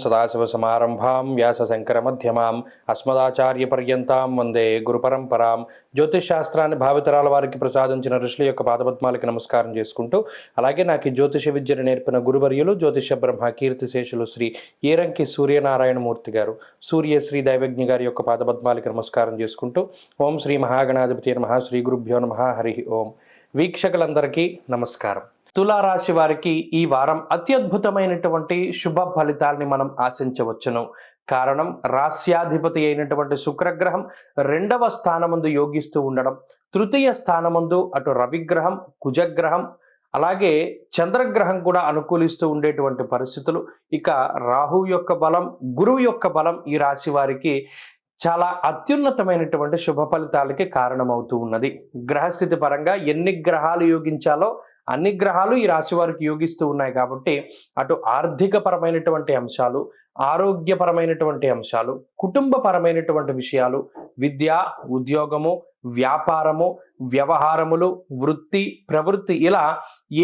సదాశివసమారంభాం వ్యాసశంకరమధ్యమాం అస్మదాచార్యపర్యంతాం వందే గురుపరంపరాం. జ్యోతిష్ శాస్త్రాన్ని భావితరాల వారికి ప్రసాదించిన ఋషుల యొక్క పాదపద్మాలకి నమస్కారం చేసుకుంటూ, అలాగే నాకు ఈ జ్యోతిష విద్యను నేర్పిన గురువర్యులు జ్యోతిష బ్రహ్మ కీర్తిశేషులు శ్రీ ఏరంకి సూర్యనారాయణమూర్తి గారు, సూర్యశ్రీ దైవజ్ఞ గారి యొక్క పాదపద్మాలకి నమస్కారం చేసుకుంటూ, ఓం శ్రీ మహాగణాధిపతి నమః, శ్రీ గురుభ్యో నమః, హరి ఓం. వీక్షకులందరికీ నమస్కారం. తులారాశి వారికి ఈ వారం అత్యద్భుతమైనటువంటి శుభ ఫలితాల్ని మనం ఆశించవచ్చును. కారణం, రాస్యాధిపతి అయినటువంటి శుక్రగ్రహం 2వ స్థానమందు యోగిస్తూ ఉండడం, తృతీయ స్థానమందు అటు రవిగ్రహం, కుజగ్రహం, అలాగే చంద్రగ్రహం కూడా అనుకూలిస్తూ ఉండేటువంటి పరిస్థితులు. ఇక రాహు యొక్క బలం, గురువు యొక్క బలం ఈ రాశి వారికి చాలా అత్యున్నతమైనటువంటి శుభ ఫలితాలకి కారణమవుతూ ఉన్నది. గ్రహస్థితి పరంగా ఎన్ని గ్రహాలు యోగించాలో అన్ని గ్రహాలు ఈ రాశి వారికి యోగిస్తూ ఉన్నాయి కాబట్టి, అటు ఆర్థికపరమైనటువంటి అంశాలు, ఆరోగ్యపరమైనటువంటి అంశాలు, కుటుంబపరమైనటువంటి విషయాలు, విద్య, ఉద్యోగము, వ్యాపారము, వ్యవహారములు, వృత్తి, ప్రవృత్తి, ఇలా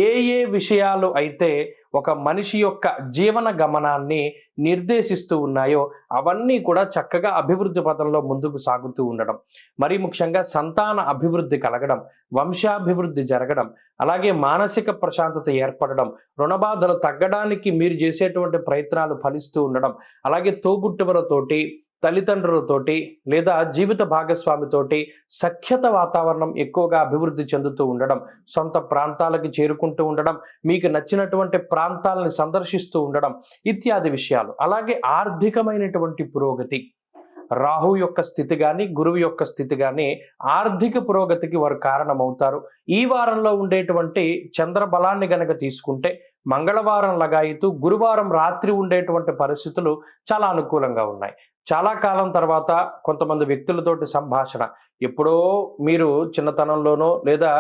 ఏ ఏ విషయాలు అయితే ఒక మనిషి యొక్క జీవన గమనాన్ని నిర్దేశిస్తూ ఉన్నాయో అవన్నీ కూడా చక్కగా అభివృద్ధి పథంలో ముందుకు సాగుతూ ఉండడం, మరీ ముఖ్యంగా సంతాన అభివృద్ధి కలగడం, వంశాభివృద్ధి జరగడం, అలాగే మానసిక ప్రశాంతత ఏర్పడడం, రుణబాధలు తగ్గడానికి మీరు చేసేటువంటి ప్రయత్నాలు ఫలిస్తూ ఉండడం, అలాగే తోబుట్టువులతోటి, తల్లిదండ్రులతోటి లేదా జీవిత భాగస్వామితోటి సఖ్యత వాతావరణం ఎక్కువగా అభివృద్ధి చెందుతూ ఉండడం, సొంత ప్రాంతాలకు చేరుకుంటూ ఉండడం, మీకు నచ్చినటువంటి ప్రాంతాలను సందర్శిస్తూ ఉండడం ఇత్యాది విషయాలు. అలాగే ఆర్థికమైనటువంటి పురోగతి, రాహు యొక్క స్థితి కానీ గురువు యొక్క స్థితి కానీ ఆర్థిక పురోగతికి వారు కారణమవుతారు. ఈ వారంలో ఉండేటువంటి చంద్ర బలాన్ని గనక తీసుకుంటే మంగళవారం లగాయితూ గురువారం రాత్రి ఉండేటువంటి పరిస్థితులు చాలా అనుకూలంగా ఉన్నాయి. చాలా కాలం తర్వాత కొంతమంది వ్యక్తులతోటి సంభాషణ, ఎప్పుడో మీరు చిన్నతనంలోనో లేదా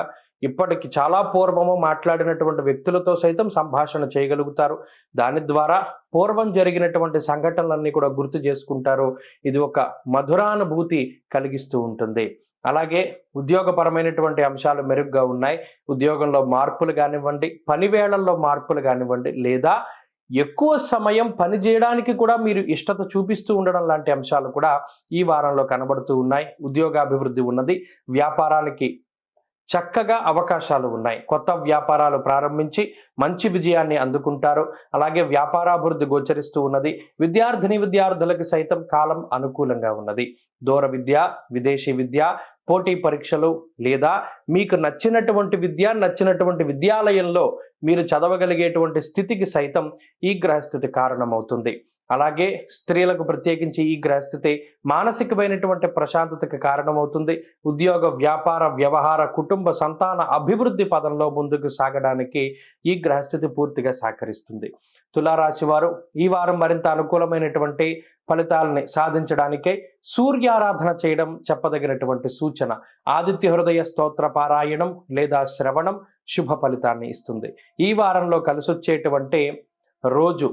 ఇప్పటికి చాలా పూర్వము మాట్లాడినటువంటి వ్యక్తులతో సైతం సంభాషణ చేయగలుగుతారు. దాని ద్వారా పూర్వం జరిగినటువంటి సంఘటనలన్నీ కూడా గుర్తు చేసుకుంటారు. ఇది ఒక మధురానుభూతి కలిగిస్తూ ఉంటుంది. అలాగే ఉద్యోగపరమైనటువంటి అంశాలు మెరుగ్గా ఉన్నాయి. ఉద్యోగంలో మార్పులు కానివ్వండి, పని వేళల్లో మార్పులు కానివ్వండి, లేదా ఎక్కువ సమయం పని చేయడానికి కూడా మీరు ఇష్టత చూపిస్తూ ఉండడం లాంటి అంశాలు కూడా ఈ వారంలో కనబడుతూ ఉన్నాయి. ఉద్యోగాభివృద్ధి ఉన్నది. వ్యాపారానికి చక్కగా అవకాశాలు ఉన్నాయి. కొత్త వ్యాపారాలు ప్రారంభించి మంచి విజయాన్ని అందుకుంటారు. అలాగే వ్యాపారాభివృద్ధి గోచరిస్తూ ఉన్నది. విద్యార్థులకు సైతం కాలం అనుకూలంగా ఉన్నది. దూర విద్య, విదేశీ విద్య, పోటీ పరీక్షలు, లేదా మీకు నచ్చినటువంటి విద్య, నచ్చినటువంటి విద్యాలయంలో మీరు చదవగలిగేటువంటి స్థితికి సైతం ఈ గ్రహస్థితి కారణమవుతుంది. అలాగే స్త్రీలకు ప్రత్యేకించి ఈ గ్రహస్థితి మానసికమైనటువంటి ప్రశాంతతకి కారణమవుతుంది. ఉద్యోగ, వ్యాపార, వ్యవహార, కుటుంబ, సంతాన అభివృద్ధి పదంలో ముందుకు సాగడానికి ఈ గ్రహస్థితి పూర్తిగా సహకరిస్తుంది. తులారాశి వారు ఈ వారం మరింత అనుకూలమైనటువంటి ఫలితాలని సాధించడానికే సూర్యారాధన చేయడం చెప్పదగినటువంటి సూచన. ఆదిత్య హృదయ స్తోత్ర పారాయణం లేదా శ్రవణం శుభ ఫలితాన్ని ఇస్తుంది. ఈ వారంలో కలిసొచ్చేటువంటి రోజు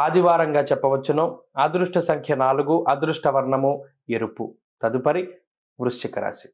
ఆదివారంగా చెప్పవచ్చును. అదృష్ట సంఖ్య 4, అదృష్ట వర్ణము ఎరుపు. తదుపరి వృశ్చిక రాశి.